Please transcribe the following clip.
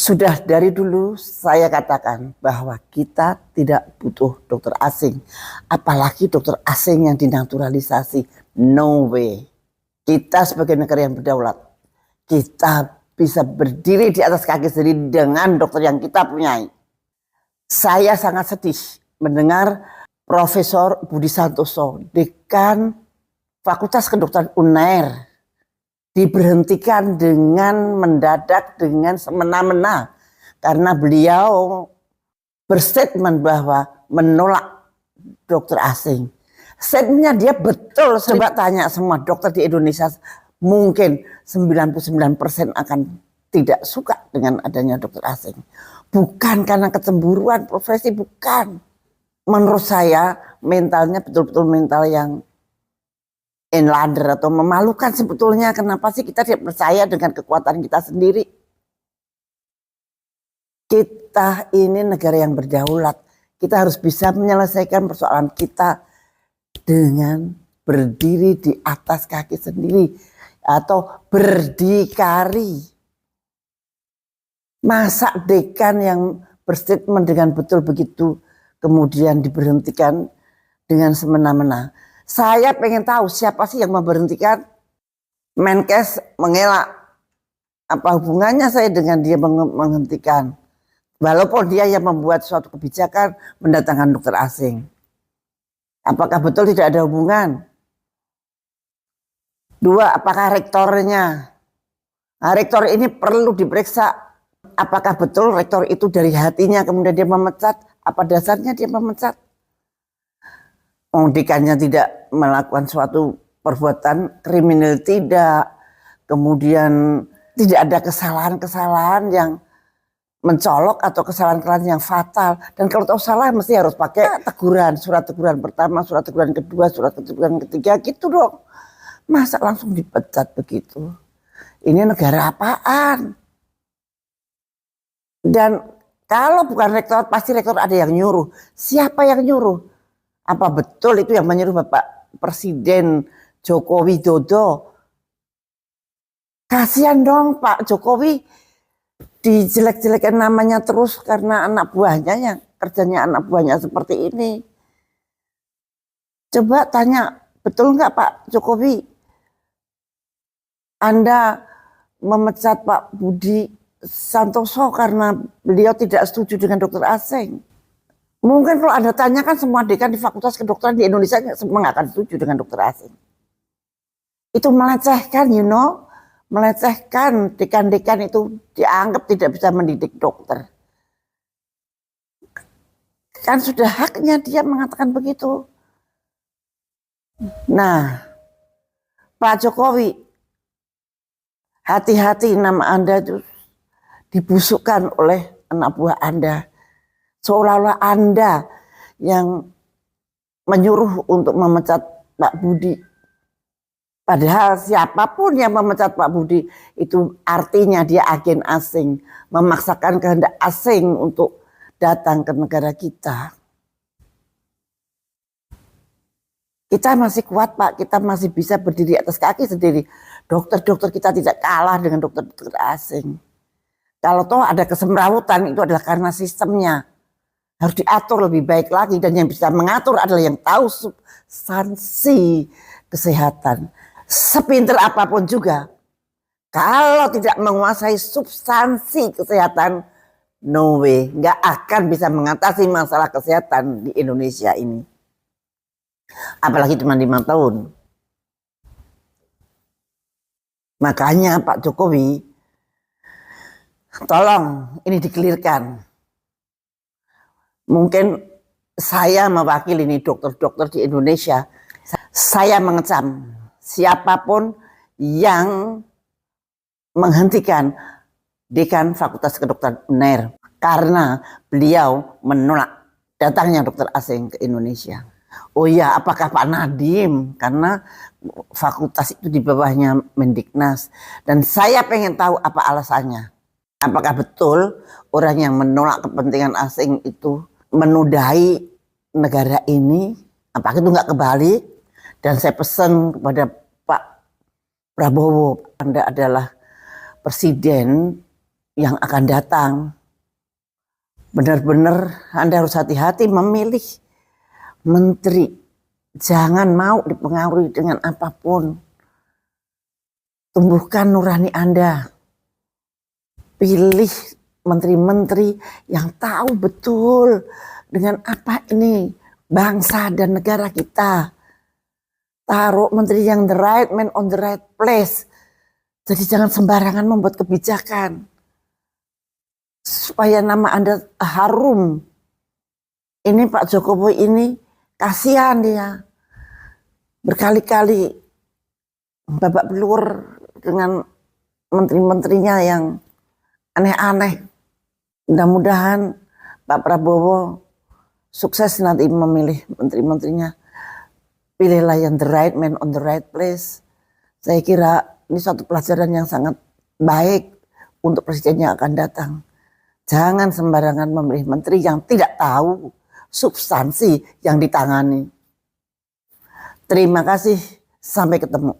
Sudah dari dulu saya katakan bahwa kita tidak butuh dokter asing. Apalagi dokter asing yang dinaturalisasi. No way. Kita sebagai negara yang berdaulat, kita bisa berdiri di atas kaki sendiri dengan dokter yang kita punyai. Saya sangat sedih mendengar Profesor Budi Santoso, Dekan Fakultas Kedokteran UNAIR, diberhentikan dengan mendadak, dengan semena-mena, karena beliau berstatement bahwa menolak dokter asing. Statementnya dia betul. Coba tanya semua dokter di Indonesia, mungkin 99% akan tidak suka dengan adanya dokter asing. Bukan karena kecemburuan profesi, bukan. Menurut saya mentalnya betul-betul mental yang enlader atau memalukan sebetulnya. Kenapa sih kita tidak percaya dengan kekuatan kita sendiri? Kita ini negara yang berdaulat. Kita harus bisa menyelesaikan persoalan kita dengan berdiri di atas kaki sendiri atau berdikari. Masa dekan yang berstatement dengan betul begitu kemudian diberhentikan dengan semena-mena. Saya pengen tahu siapa sih yang memberhentikan. Menkes mengelak. Apa hubungannya saya dengan dia menghentikan? Walaupun dia yang membuat suatu kebijakan mendatangkan dokter asing. Apakah betul tidak ada hubungan? Dua, apakah rektornya? Nah, rektor ini perlu diperiksa. Apakah betul rektor itu dari hatinya kemudian dia memecat? Apa dasarnya dia memecat? Dekannya tidak melakukan suatu perbuatan kriminal, tidak. Kemudian tidak ada kesalahan-kesalahan yang mencolok atau kesalahan-kesalahan yang fatal. Dan kalau tahu salah mesti harus pakai teguran. Surat teguran pertama, surat teguran kedua, surat teguran ketiga, gitu dong. Masa langsung dipecat begitu? Ini negara apaan? Dan kalau bukan rektor, pasti rektor ada yang nyuruh. Siapa yang nyuruh? Apa betul itu yang menyuruh Bapak Presiden Joko Widodo? Kasihan dong Pak Jokowi, dijelek-jelekan namanya terus karena anak buahnya yang kerjanya anak buahnya seperti ini. Coba tanya, betul nggak Pak Jokowi Anda memecat Pak Budi Santoso karena beliau tidak setuju dengan dokter asing? Mungkin kalau Anda tanyakan semua dekan di Fakultas Kedokteran di Indonesia semua nggak akan setuju dengan dokter asing. Itu melecehkan, melecehkan. Dekan-dekan itu dianggap tidak bisa mendidik dokter. Kan sudah haknya dia mengatakan begitu. Nah, Pak Jokowi, hati-hati, nama Anda itu dibusukkan oleh anak buah Anda. Seolah-olah Anda yang menyuruh untuk memecat Pak Budi. Padahal siapapun yang memecat Pak Budi itu artinya dia agen asing. Memaksakan kehendak asing untuk datang ke negara kita. Kita masih kuat Pak, kita masih bisa berdiri atas kaki sendiri. Dokter-dokter kita tidak kalah dengan dokter-dokter asing. Kalau toh ada kesemrawutan itu adalah karena sistemnya. Harus diatur lebih baik lagi, dan yang bisa mengatur adalah yang tahu substansi kesehatan. Sepinter apapun juga, kalau tidak menguasai substansi kesehatan, no way, nggak akan bisa mengatasi masalah kesehatan di Indonesia ini. Apalagi cuma 5 tahun. Makanya Pak Jokowi, tolong ini dikelirkan. Mungkin saya mewakili ini dokter-dokter di Indonesia. Saya mengecam siapapun yang menghentikan Dekan Fakultas Kedokteran UNAIR karena beliau menolak datangnya dokter asing ke Indonesia. Oh ya, apakah Pak Nadiem, karena fakultas itu di bawahnya Mendiknas, dan saya pengen tahu apa alasannya. Apakah betul orang yang menolak kepentingan asing itu menodai negara ini? Apakah itu nggak kebalik? Dan saya pesan kepada Pak Prabowo, Anda adalah presiden yang akan datang. Benar-benar Anda harus hati-hati memilih menteri. Jangan mau dipengaruhi dengan apapun. Tumbuhkan nurani Anda. Pilih menteri-menteri yang tahu betul dengan apa ini bangsa dan negara kita. Taruh menteri yang the right man on the right place. Jadi jangan sembarangan membuat kebijakan. Supaya nama Anda harum. Ini Pak Jokowi ini kasihan dia. Berkali-kali babak belur dengan menteri-menterinya yang aneh-aneh. Mudah-mudahan Pak Prabowo sukses nanti memilih menteri-menterinya. Pilihlah yang the right man on the right place. Saya kira ini suatu pelajaran yang sangat baik untuk presiden yang akan datang. Jangan sembarangan memilih menteri yang tidak tahu substansi yang ditangani. Terima kasih, sampai ketemu.